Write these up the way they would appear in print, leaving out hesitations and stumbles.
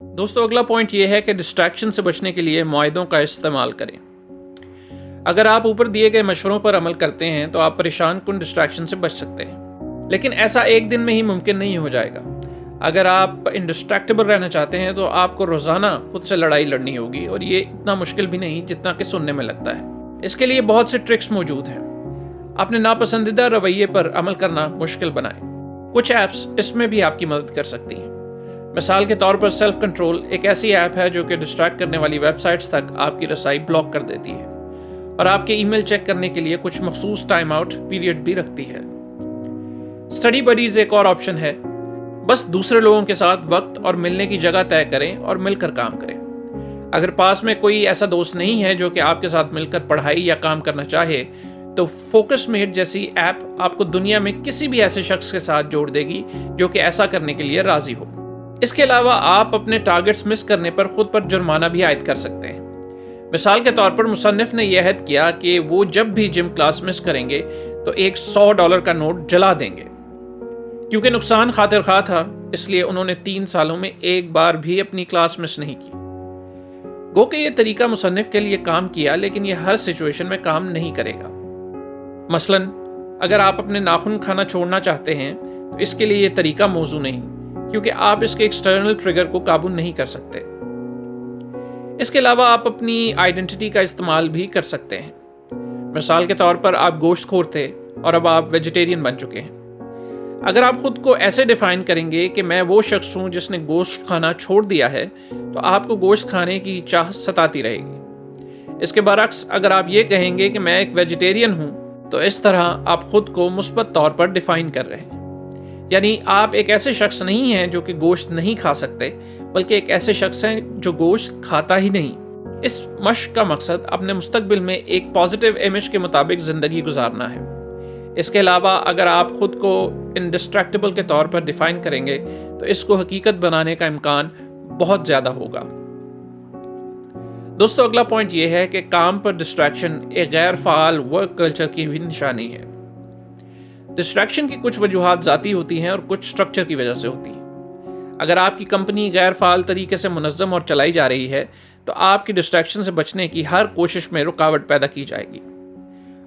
दोस्तों अगला पॉइंट ये है कि डिस्ट्रैक्शन से बचने के लिए मुआहदों का इस्तेमाल करें। अगर आप ऊपर दिए गए मशवरों पर अमल करते हैं तो आप परेशान कुन डिस्ट्रैक्शन से बच सकते हैं, लेकिन ऐसा एक दिन में ही मुमकिन नहीं हो जाएगा। अगर आप इंडिस्ट्रैक्टेबल रहना चाहते हैं तो आपको रोज़ाना खुद से लड़ाई लड़नी होगी, और ये इतना मुश्किल भी नहीं जितना कि सुनने में लगता है। इसके लिए बहुत से ट्रिक्स मौजूद हैं। अपने नापसंदीदा रवैये पर अमल करना मुश्किल बनाएं। कुछ ऐप्स इसमें भी आपकी मदद कर सकती हैं। मिसाल के तौर पर सेल्फ कंट्रोल एक ऐसी ऐप है जो कि डिस्ट्रैक्ट करने वाली वेबसाइट्स तक आपकी रसाई ब्लॉक कर देती है और आपके ईमेल चेक करने के लिए कुछ मखसूस टाइम आउट पीरियड भी रखती है। स्टडी बडीज एक और ऑप्शन है। बस दूसरे लोगों के साथ वक्त और मिलने की जगह तय करें और मिलकर काम करें। अगर पास में कोई ऐसा दोस्त नहीं है जो कि आपके साथ मिलकर पढ़ाई या काम करना चाहे, तो फोकस मेट जैसी ऐप आपको दुनिया में किसी भी ऐसे शख्स के साथ जोड़ देगी जो कि ऐसा करने के लिए राजी हो। इसके अलावा आप अपने टारगेट्स मिस करने पर खुद पर जुर्माना भी आयद कर सकते हैं। मिसाल के तौर पर मुसन्निफ ने यह अहद किया कि वो जब भी जिम क्लास मिस करेंगे तो एक $100 का नोट जला देंगे। क्योंकि नुकसान खातिर खा था, इसलिए उन्होंने 3 सालों में एक बार भी अपनी क्लास मिस नहीं की। गो कि ये तरीका मुसन्निफ के लिए काम किया, लेकिन ये हर सिचुएशन में काम नहीं करेगा। मसलन अगर आप अपने नाखून खाना छोड़ना चाहते हैं तो इसके लिए ये तरीका मौजू नहीं, क्योंकि आप इसके एक्सटर्नल ट्रिगर को काबू नहीं कर सकते। इसके अलावा आप अपनी आइडेंटिटी का इस्तेमाल भी कर सकते हैं। मिसाल के तौर पर आप गोश्तखोर थे और अब आप वेजिटेरियन बन चुके हैं। अगर आप खुद को ऐसे डिफाइन करेंगे कि मैं वो शख्स हूं जिसने गोश्त खाना छोड़ दिया है, तो आपको गोश्त खाने की चाह सताती रहेगी। इसके बरक्स अगर आप ये कहेंगे कि मैं एक वेजिटेरियन हूं, तो इस तरह आप खुद को मुस्बत तौर पर डिफाइन कर रहे हैं। यानी आप एक ऐसे शख्स नहीं हैं जो कि गोश्त नहीं खा सकते, बल्कि एक ऐसे शख्स हैं जो गोश्त खाता ही नहीं। इस मश्क का मकसद अपने मुस्तकबिल में एक पॉजिटिव इमेज के मुताबिक ज़िंदगी गुजारना है। इसके अलावा अगर आप खुद को इंडिस्ट्रैक्टेबल के तौर पर डिफाइन करेंगे तो इसको हकीकत बनाने का इम्कान बहुत ज़्यादा होगा। दोस्तों अगला पॉइंट यह है कि काम पर डिस्ट्रैक्शन एक गैर फाल वर्क कल्चर की भी निशानी है। डिस्ट्रैक्शन की कुछ वजूहात ज़ाती होती हैं और कुछ स्ट्रक्चर की वजह से होती हैं। अगर आपकी कंपनी गैर फाल तरीके से मुनज़्ज़म और चलाई जा रही है, तो आपकी डिस्ट्रैक्शन से बचने की हर कोशिश में रुकावट पैदा की जाएगी।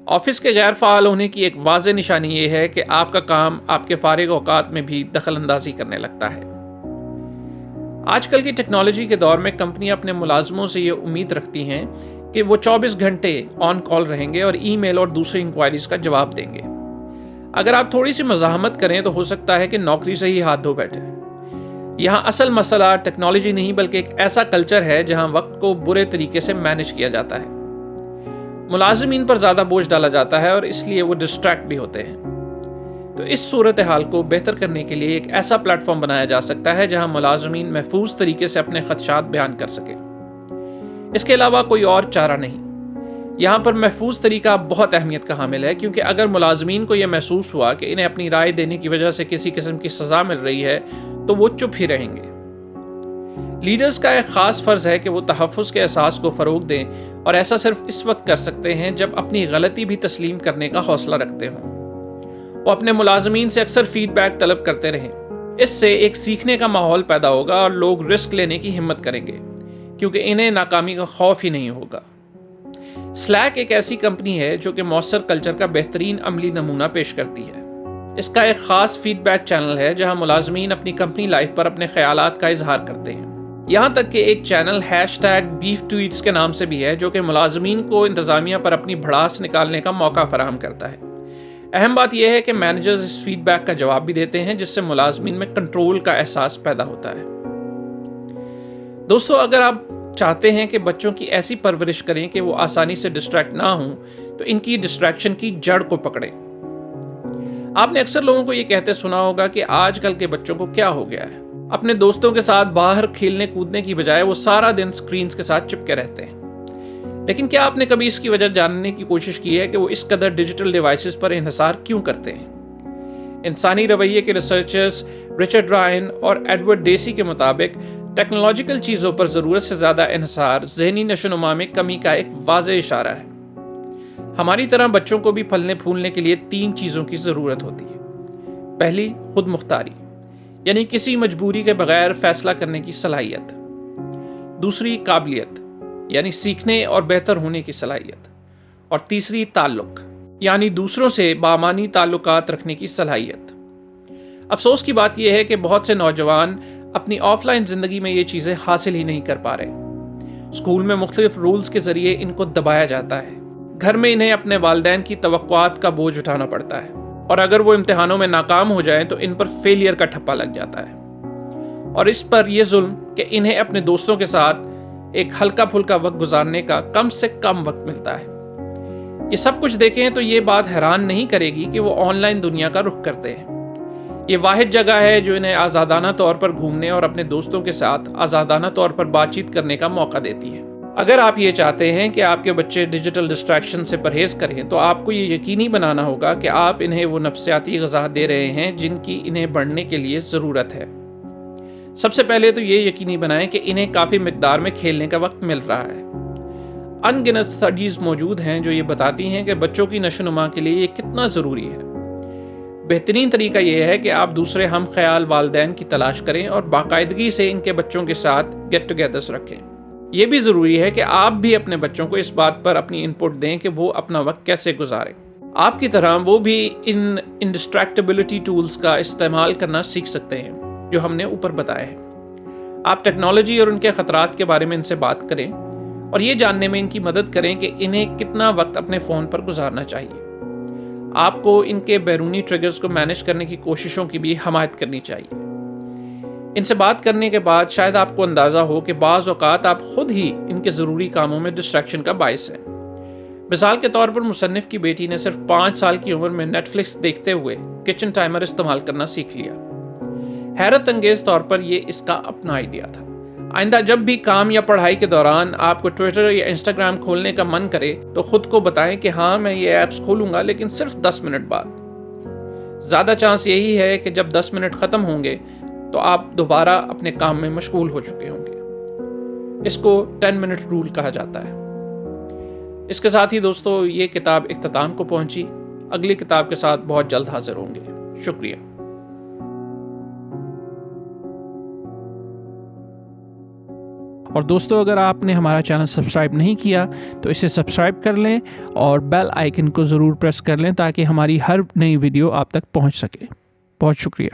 ऑफिस के गैर फाल होने की एक वाज़ेह निशानी ये है कि आपका काम आपके फारिग औकात में भी दखल अंदाजी करने लगता है। आजकल की टेक्नोलॉजी के दौर में कंपनियां अपने मुलाजमों से ये उम्मीद रखती हैं कि वो 24 घंटे ऑन कॉल रहेंगे और ईमेल और दूसरी इंक्वायरीज का जवाब देंगे। अगर आप थोड़ी सी मज़ाहमत करें तो हो सकता है कि नौकरी से ही हाथ धो बैठे। यहाँ असल मसला टेक्नोलॉजी नहीं, बल्कि एक ऐसा कल्चर है जहाँ वक्त को बुरे तरीके से मैनेज किया जाता है। मुलाजिमीन पर ज़्यादा बोझ डाला जाता है और इसलिए वो डिस्ट्रैक्ट भी होते हैं। तो इस सूरत हाल को बेहतर करने के लिए एक ऐसा प्लेटफॉर्म बनाया जा सकता है जहाँ मुलाजिमीन महफूज तरीके से अपने खदशात बयान कर सकें। इसके अलावा कोई और चारा नहीं। यहाँ पर महफूज तरीका बहुत अहमियत का हामिल है, क्योंकि अगर मुलाजमीन को यह महसूस हुआ कि इन्हें अपनी राय देने की वजह से किसी किस्म की सज़ा मिल रही है, तो वो चुप ही रहेंगे। लीडर्स का एक ख़ास फ़र्ज़ है कि वो तहफ़्फ़ुज़ के एहसास को फ़रोग़ दें, और ऐसा सिर्फ इस वक्त कर सकते हैं जब अपनी गलती भी तस्लीम करने का हौसला रखते हों। वो अपने मुलाजमीन से अक्सर फ़ीडबैक तलब करते रहें। इससे एक सीखने का माहौल पैदा होगा और लोग रिस्क लेने की हिम्मत करेंगे, क्योंकि इन्हें नाकामी का खौफ ही नहीं होगा। स्लैक एक ऐसी कंपनी है जो कि मौसर कल्चर का बेहतरीन अमली नमूना पेश करती है। इसका एक ख़ास फीडबैक चैनल है जहां मुलाजमीन अपनी कंपनी लाइफ पर अपने ख्यालात का इजहार करते हैं। यहाँ तक कि एक चैनल #BeefTweets के नाम से भी है, जो कि मुलाजमीन को इंतज़ामिया पर अपनी भड़ास निकालने का मौका फराहम करता है। अहम बात यह है कि मैनेजर्स इस फीडबैक का जवाब भी देते हैं, जिससे मुलाजमीन में कंट्रोल का एहसास पैदा होता है। दोस्तों अगर आप चाहते हैं कि बच्चों की ऐसी परवरिश करें कि वो आसानी से डिस्ट्रैक्ट ना हों, तो इनकी डिस्ट्रैक्शन की जड़ को पकड़ें। आपने अक्सर लोगों को ये कहते सुना होगा कि आजकल के बच्चों को क्या हो गया है। अपने दोस्तों के साथ बाहर खेलने कूदने की बजाय वो सारा दिन स्क्रीन्स के साथ चिपके रहते हैं। लेकिन क्या आपने कभी इसकी वजह जानने की कोशिश की है कि वो इस कदर डिजिटल डिवाइसेस पर इन्हिसार क्यों करते हैं? इंसानी रवैये के रिसर्चर्स रिचर्ड रायन और एडवर्ड डेसी के मुताबिक टेक्नोलॉजिकल चीज़ों पर ज़रूरत से ज़्यादा इन्हिसार ज़हनी नशोनुमा में कमी का एक वाज़ेह इशारा है। हमारी तरह बच्चों को भी फलने फूलने के लिए 3 चीज़ों की ज़रूरत होती है। पहली, खुद मुख्तारी, यानी किसी मजबूरी के बगैर फैसला करने की सलाहियत। دوسری قابلیت یعنی سیکھنے اور بہتر ہونے کی صلاحیت، اور تیسری تعلق یعنی دوسروں سے بامانی تعلقات رکھنے کی صلاحیت۔ افسوس کی بات یہ ہے کہ بہت سے نوجوان اپنی آف لائن زندگی میں یہ چیزیں حاصل ہی نہیں کر پا رہے۔ اسکول میں مختلف رولز کے ذریعے ان کو دبایا جاتا ہے، گھر میں انہیں اپنے والدین کی توقعات کا بوجھ اٹھانا پڑتا ہے، اور اگر وہ امتحانوں میں ناکام ہو جائیں تو ان پر فیلئر کا ٹھپا لگ جاتا ہے، اور اس پر یہ ظلم کہ انہیں اپنے دوستوں کے ساتھ ایک ہلکا پھلکا وقت گزارنے کا کم سے کم وقت ملتا ہے۔ یہ سب کچھ دیکھیں تو یہ بات حیران نہیں کرے گی کہ وہ آن لائن دنیا کا رخ کرتے ہیں۔ یہ واحد جگہ ہے جو انہیں آزادانہ طور پر گھومنے اور اپنے دوستوں کے ساتھ آزادانہ طور پر بات چیت کرنے کا موقع دیتی ہے۔ اگر آپ یہ چاہتے ہیں کہ آپ کے بچے ڈیجیٹل ڈسٹریکشن سے پرہیز کریں تو آپ کو یہ یقینی بنانا ہوگا کہ آپ انہیں وہ نفسیاتی غذا دے رہے ہیں جن کی انہیں بڑھنے کے لیے ضرورت ہے۔ سب سے پہلے تو یہ یقینی بنائیں کہ انہیں کافی مقدار میں کھیلنے کا وقت مل رہا ہے۔ ان گنت اسٹڈیز موجود ہیں جو یہ بتاتی ہیں کہ بچوں کی نشو و نما کے لیے یہ کتنا ضروری ہے۔ بہترین طریقہ یہ ہے کہ آپ دوسرے ہم خیال والدین کی تلاش کریں اور باقاعدگی سے ان کے بچوں کے ساتھ گیٹ ٹوگیدرز رکھیں۔ یہ بھی ضروری ہے کہ آپ بھی اپنے بچوں کو اس بات پر اپنی ان پٹ دیں کہ وہ اپنا وقت کیسے گزاریں۔ آپ کی طرح وہ بھی ان انڈسٹریکٹیبلٹی ٹولز کا استعمال کرنا سیکھ سکتے ہیں جو ہم نے اوپر بتائے ہیں۔ آپ ٹیکنالوجی اور ان کے خطرات کے بارے میں ان سے بات کریں اور یہ جاننے میں ان کی مدد کریں کہ انہیں کتنا وقت اپنے فون پر گزارنا چاہیے۔ آپ کو ان کے بیرونی ٹریگرز کو مینیج کرنے کی کوششوں کی بھی حمایت کرنی چاہیے۔ ان سے بات کرنے کے بعد شاید آپ کو اندازہ ہو کہ بعض اوقات آپ خود ہی ان کے ضروری کاموں میں ڈسٹریکشن کا باعث ہیں۔ مثال کے طور پر مصنف کی بیٹی نے صرف 5 سال کی عمر میں نیٹ فلکس دیکھتے ہوئے کچن ٹائمر استعمال کرنا سیکھ لیا۔ حیرت انگیز طور پر یہ اس کا اپنا آئیڈیا تھا۔ آئندہ جب بھی کام یا پڑھائی کے دوران آپ کو ٹویٹر یا انسٹاگرام کھولنے کا من کرے تو خود کو بتائیں کہ ہاں میں یہ ایپس کھولوں گا لیکن صرف 10 منٹ بعد۔ زیادہ چانس یہی ہے کہ جب 10 منٹ ختم ہوں گے تو آپ دوبارہ اپنے کام میں مشغول ہو چکے ہوں گے۔ اس کو 10 منٹ رول کہا جاتا ہے۔ اس کے ساتھ ہی دوستو یہ کتاب اختتام کو پہنچی۔ اگلی کتاب کے ساتھ بہت جلد حاضر ہوں گے۔ شکریہ۔ اور دوستو اگر آپ نے ہمارا چینل سبسکرائب نہیں کیا تو اسے سبسکرائب کر لیں اور بیل آئیکن کو ضرور پریس کر لیں تاکہ ہماری ہر نئی ویڈیو آپ تک پہنچ سکے۔ بہت شکریہ۔